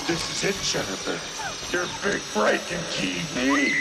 This is it, Jennifer. Your big break in TV.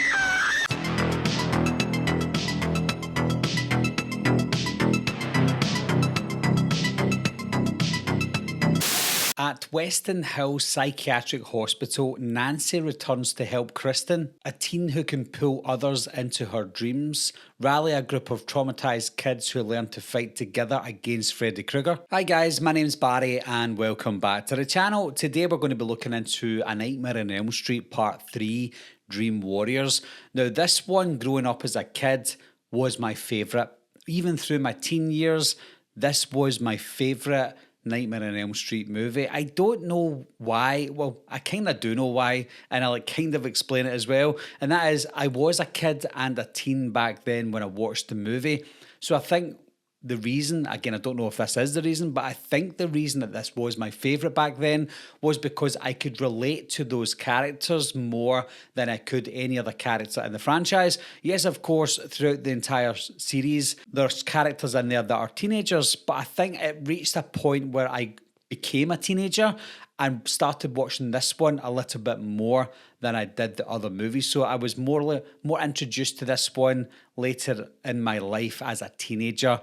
At Weston Hill Psychiatric Hospital, Nancy returns to help Kristen, a teen who can pull others into her dreams, rally a group of traumatised kids who learn to fight together against Freddy Krueger. Hi guys, my name's Barry and welcome back to the channel. Today we're going to be looking into A Nightmare on Elm Street Part 3, Dream Warriors. Now this one, growing up as a kid, was my favourite. Even through my teen years, this was my favourite Nightmare on Elm Street movie. I don't know why. Well, I kind of do know why, and I'll kind of explain it as well. And that is, I was a kid and a teen back then when I watched the movie. So I think the reason, again, I don't know if this is the reason, but I think the reason that this was my favourite back then was because I could relate to those characters more than I could any other character in the franchise. Yes, of course, throughout the entire series, there's characters in there that are teenagers, but I think it reached a point where I became a teenager and started watching this one a little bit more than I did the other movies. So I was more introduced to this one later in my life as a teenager.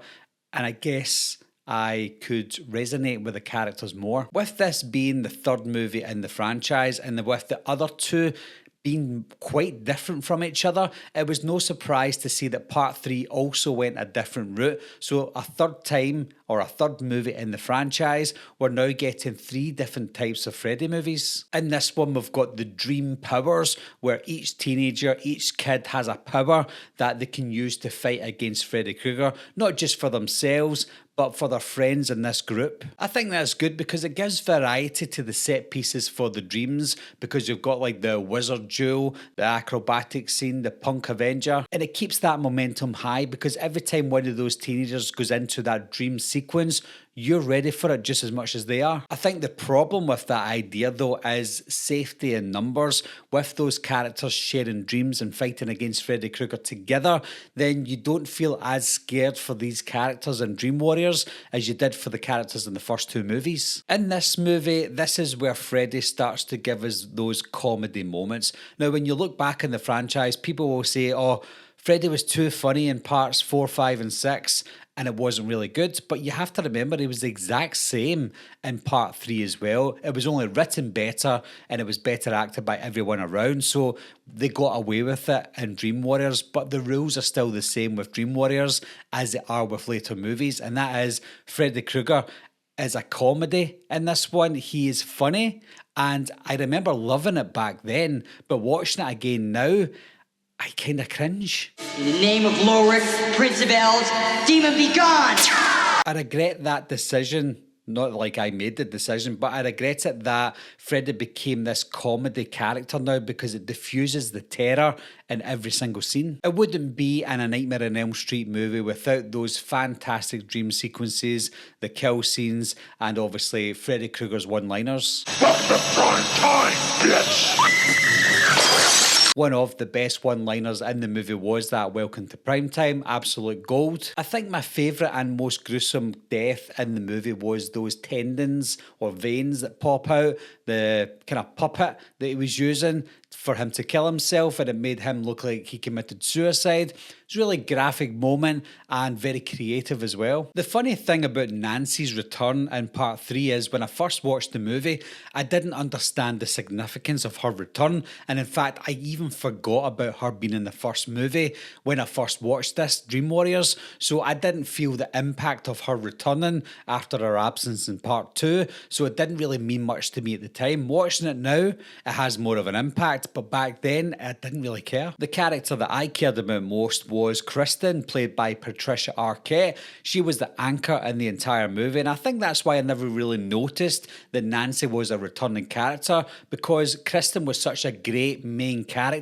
And I guess I could resonate with the characters more. With this being the third movie in the franchise and with the other two being quite different from each other, it was no surprise to see that Part 3 also went a different route. So a third time, or a third movie in the franchise, we're now getting 3 different types of Freddy movies. In this one, we've got the Dream Powers, where each teenager, each kid has a power that they can use to fight against Freddy Krueger, not just for themselves, but for their friends in this group. I think that's good because it gives variety to the set pieces for the dreams, because you've got like the wizard duel, the acrobatic scene, the punk avenger, and it keeps that momentum high because every time one of those teenagers goes into that dream sequence, you're ready for it just as much as they are. I think the problem with that idea though is safety in numbers. With those characters sharing dreams and fighting against Freddy Krueger together, then you don't feel as scared for these characters in Dream Warriors as you did for the characters in the first 2 movies. In this movie, this is where Freddy starts to give us those comedy moments. Now, when you look back in the franchise, people will say, oh, Freddy was too funny in parts 4, 5 and 6 and it wasn't really good, but you have to remember he was the exact same in part 3 as well. It was only written better and it was better acted by everyone around, so they got away with it in Dream Warriors, but the rules are still the same with Dream Warriors as they are with later movies, and that is Freddy Krueger is a comedy. In this one, he is funny, and I remember loving it back then, but watching it again now, I kind of cringe. In the name of Lorik, Prince of Elves, demon be gone! I regret that decision. Not like I made the decision, but I regret it that Freddy became this comedy character now because it diffuses the terror in every single scene. It wouldn't be in A Nightmare on Elm Street movie without those fantastic dream sequences, the kill scenes, and obviously Freddy Krueger's one-liners. Welcome to prime time, bitch! One of the best one-liners in the movie was that welcome to primetime, absolute gold. I think my favourite and most gruesome death in the movie was those tendons or veins that pop out, the kind of puppet that he was using for him to kill himself, and it made him look like he committed suicide. It's a really graphic moment and very creative as well. The funny thing about Nancy's return in part 3 is when I first watched the movie, I didn't understand the significance of her return, and in fact I even forgot about her being in the first movie when I first watched this, Dream Warriors, so I didn't feel the impact of her returning after her absence in part 2, so it didn't really mean much to me at the time. Watching it now, it has more of an impact, but back then I didn't really care. The character that I cared about most was Kristen, played by Patricia Arquette. She was the anchor in the entire movie, and I think that's why I never really noticed that Nancy was a returning character, because Kristen was such a great main character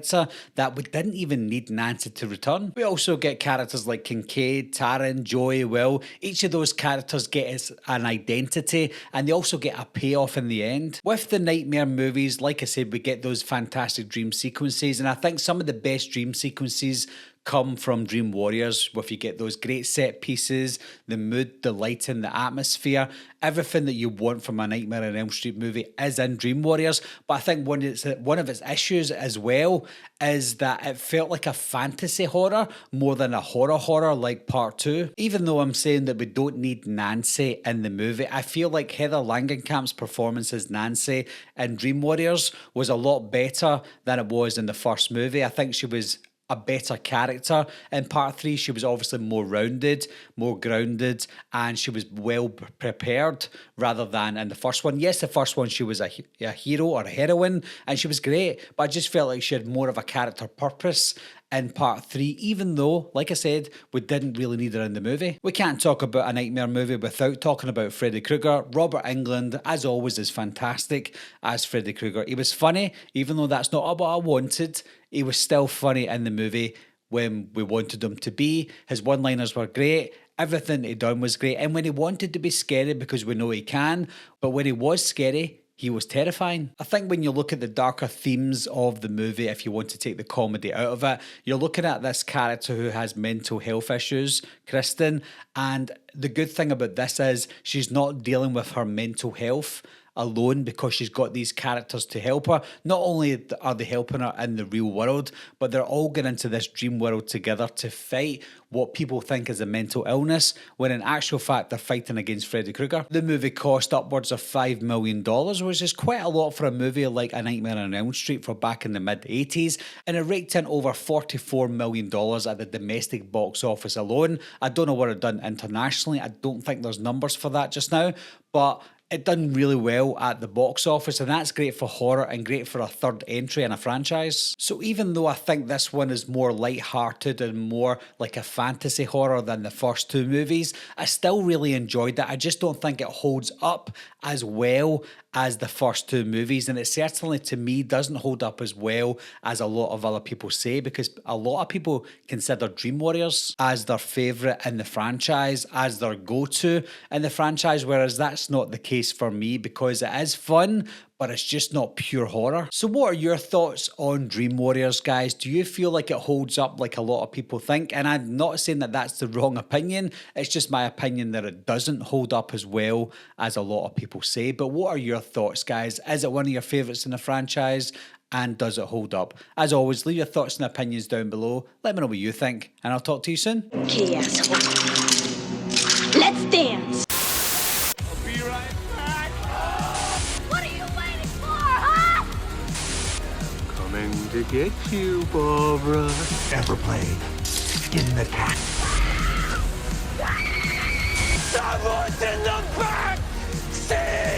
that we didn't even need Nancy to return. We also get characters like Kincaid, Taryn, Joey, Will. Each of those characters get an identity, and they also get a payoff in the end. With the Nightmare movies, like I said, we get those fantastic dream sequences, and I think some of the best dream sequences come from Dream Warriors, where you get those great set pieces, the mood, the lighting, the atmosphere, everything that you want from a Nightmare on Elm Street movie is in Dream Warriors. But I think one of its issues as well is that it felt like a fantasy horror more than a horror like Part 2. Even though I'm saying that we don't need Nancy in the movie, I feel like Heather Langenkamp's performance as Nancy in Dream Warriors was a lot better than it was in the first movie. I think she was a better character in Part 3. She was obviously more rounded, more grounded, and she was well prepared rather than in the first one. Yes, the first one she was a hero or a heroine, and she was great, but I just felt like she had more of a character purpose in Part 3, even though, like I said, we didn't really need her in the movie. We can't talk about a Nightmare movie without talking about Freddy Krueger. Robert Englund, as always, is fantastic as Freddy Krueger. He was funny, even though that's not what I wanted. He was still funny in the movie when we wanted him to be. His one-liners were great. Everything he done was great. And when he wanted to be scary, because we know he can, but when he was scary, he was terrifying. I think when you look at the darker themes of the movie, if you want to take the comedy out of it, you're looking at this character who has mental health issues, Kristen, and the good thing about this is she's not dealing with her mental health alone because she's got these characters to help her. Not only are they helping her in the real world, but they're all going into this dream world together to fight what people think is a mental illness, when in actual fact they're fighting against Freddy Krueger. The movie cost upwards of $5 million, which is quite a lot for a movie like A Nightmare on Elm Street for back in the mid-80s, and it raked in over $44 million at the domestic box office alone. I don't know what it done internationally. I don't think there's numbers for that just now, but it done really well at the box office, and that's great for horror and great for a third entry in a franchise. So even though I think this one is more light-hearted and more like a fantasy horror than the first two movies, I still really enjoyed it. I just don't think it holds up as well as the first two movies, and it certainly to me doesn't hold up as well as a lot of other people say, because a lot of people consider Dream Warriors as their favourite in the franchise, as their go-to in the franchise, whereas that's not the case for me, because it is fun, but it's just not pure horror. So what are your thoughts on Dream Warriors, guys? Do you feel like it holds up like a lot of people think? And I'm not saying that that's the wrong opinion, it's just my opinion that it doesn't hold up as well as a lot of people say. But what are your thoughts, guys? Is it one of your favourites in the franchise? And does it hold up? As always, leave your thoughts and opinions down below. Let me know what you think, and I'll talk to you soon. Okay, asshole. Let's dance. I'll be right back. What are you waiting for, huh? Coming to get you, Barbara. Ever played Skin the Cat? Someone's in the back seat!